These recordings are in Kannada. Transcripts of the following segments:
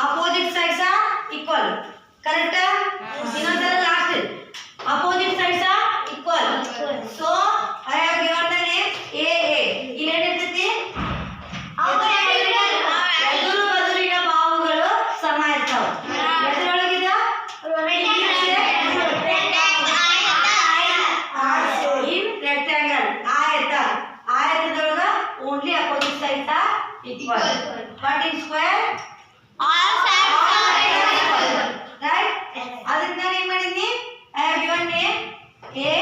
opposite sides are equal. Correct? Innother last. Opposite sides are equal. So I have given the name AA. ಇಲ್ಲಿ ಏನಿರ್ತೈತಿ? ಎದುರು ಬದುರಿನ ಬಾಹುಗಳು ಸಮ ಇರ್ತಾವ. ಎದುರೊಳಗಿದ in rectangle. ಆಯತದೊಳಗ only opposite sides are equal. But in square all sides are equal. Right? ಅದಕ್ಕೆ ನಾನು ಏನು ಮಾಡಿದ್ನಿ? I have given name A,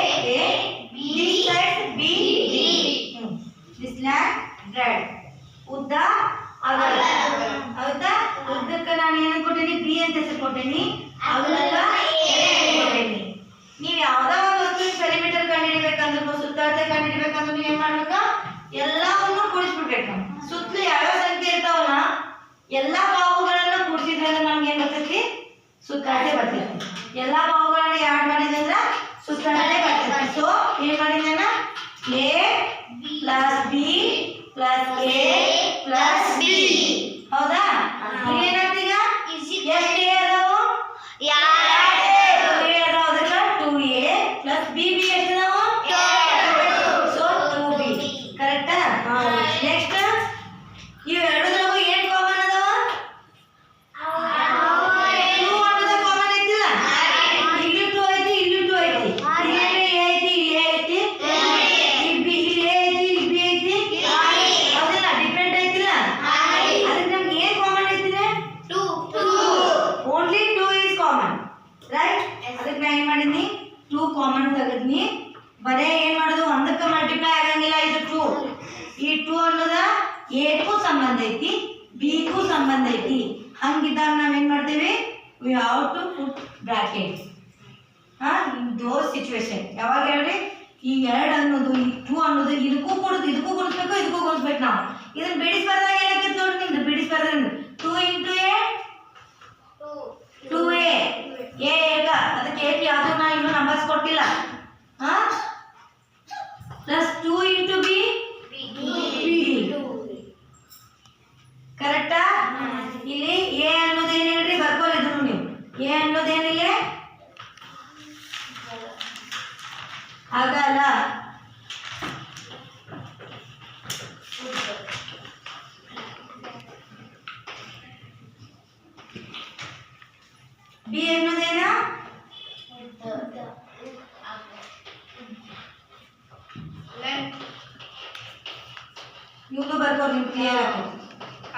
this side B, this land red. ಉದ್ದ ಅಗಲ. ಹೌದಾ? ಉದ್ದಕ್ಕೆ ನಾನು ಏನು ಕೊಟ್ಟೇನಿ? B ಅಂತ ಹೆಸರು ಕೊಟ್ಟೇನಿ. ಅಗಲಕ್ಕ A ಕೊಟ್ಟೇನಿ. ನೀವು ಯಾವುದೋ ಒಂದು ವಸ್ತುವಿನ ಪೆರಿಮೀಟರ್ ಕಂಡುಹಿಡಿಬೇಕಂದ್ರೆ ಸುತ್ತಳತೆ ಕಂಡುಹಿಡಿಬೇಕಂದ್ರೆ ನೀವು ಏನು ಮಾಡ್ಬೇಕಾ? ಎಲ್ಲವನ್ನು ಕೂಡಿಸ್ಬಿಡ್ಬೇಕು. ಸುತ್ತಲೂ ಯಾವ್ಯಾವ ಸಂಖ್ಯೆ ಇರ್ತಾವಲ್ಲ ಎಲ್ಲ ಬಾಹುಗಳನ್ನ ಕೂಡಿಸಿದ್ರೆ ನಮ್ಗೆ ಏನು ಬರ್ತೈತಿ? ಸುತ್ತಳತೆ ಬರ್ತೈತಿ. ಎಲ್ಲ ಬಾಹುಗಳನ್ನ ಯಾಡ್ ಮಾಡಿದ್ರೆ ಅಂದ್ರೆ ಸುತ್ತಳತೆ ಬರ್ತೈತಿ. ಸೊ ಏನು ಮಾಡಿದ್ರೆ A plus B plus A plus B. ಹೌದಾ? ಇಲ್ಲಿ ಏನಾಗ್ತದೆ ಈಗ? ಎಷ್ಟು A ಅದಾವು? 2A ಅದಾವು. ಅದಕ್ಕೆ 2A ಪ್ಲಸ್ B ಎಷ್ಟು ಅದಾವು? 2. So 2B. ಕರೆಕ್ಟಾ? ನೆಕ್ಸ್ಟ್ ಇವೆರಡರೊಳಗೂ ಏನು ಕಾಮನ್ ಅದಾವ? 2 ಅನ್ನೋದು ಕಾಮನ್ ಐತಿಲ್ಲ? ಇಲ್ಲಿ 2 ಐತಿ, ಇಲ್ಲಿ 2 ಐತಿ. ಇಲ್ಲಿ A ಐತಿ, ಇಲ್ಲಿ A ಐತಿ. ಇಲ್ಲಿ A ಐತಿ, ಇಲ್ಲಿ B ಐತಿ. ಹೌದಿಲ್ಲ? ಡಿಫ್ರೆಂಟ್ ಐತಿಲ್ಲ? ಅದಕ್ಕೆ ನಮ್ಗೆ ಏನು ಕಾಮನ್ ಐತಿಲ್ಲ? 2. Only 2 is common. ರೈಟ್? ಅದಕ್ಕೆ ನಾ ಏನು ಮಾಡಿದ್ನಿ? 2 ಕಾಮನ್ ತೆಗೆದ್ನಿ. ಬರೇ ಏನು ಮಾಡೋದು? ಒಂದಕ್ಕೆ ಮಲ್ಟಿಪ್ಲೈ ಆಗಂಗಿಲ್ಲ. ಇದು 2. ಈ 2 ಅನ್ನೋದ ಎಗೂ ಸಂಬಂಧ ಐತಿ, ಬಿಗೂ ಸಂಬಂಧ ಐತಿ. ಹಂಗಿದ್ದಾಗ ನಾವೇನು ಮಾಡ್ತೀವಿ? We have to put bracket. In those situation ಯಾವಾಗ ಹೇಳ್ರಿ? ಈ 2 ಅನ್ನೋದು ಈ 2 ಅನ್ನೋದು ಇದಕ್ಕೂ ಗುಣಿಸ್ಬೇಕು, ಇದಕ್ಕೂ ಗುಣಿಸ್ಬೇಕು. ನಾವು ಇದನ್ನ ಬಿಡಿಸ್ಬಾರ್ದಾಗ ಏನಾಗ್ತೈತೆ ನೋಡಿ. ನಿಮ್ದು ಬಿಡಿಸ್ಬಾರ್ದಾಗ 2 ಇಂಟು A 2A A ಏಕ. ಅದಕ್ಕೆ ಏಕೆ ಯಾವುದು ನಾ ಇನ್ನೂ ನಂಬರ್ಸ್ ಕೊಟ್ಟಿಲ್ಲ. ಪ್ಲಸ್ 2 ಇಂಟು B ಕರೆಕ್ಟಾ? ಇಲ್ಲಿ A ಅನ್ನೋದೇನು ಹೇಳ್ರಿ? ಬರ್ಕೊಳ್ಳಿದ್ರು ನೀವು. A ಅನ್ನೋದೇನಿಲ್ಲ? ಅಗಲ. B ಅನ್ನೋದೇನ? ಇವ್ನು ಬರ್ಬೋದು ನೀವು ಕ್ಲಿಯರ್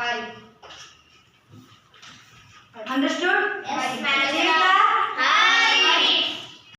ಆಗಿ. Understood? Yes, ma'am.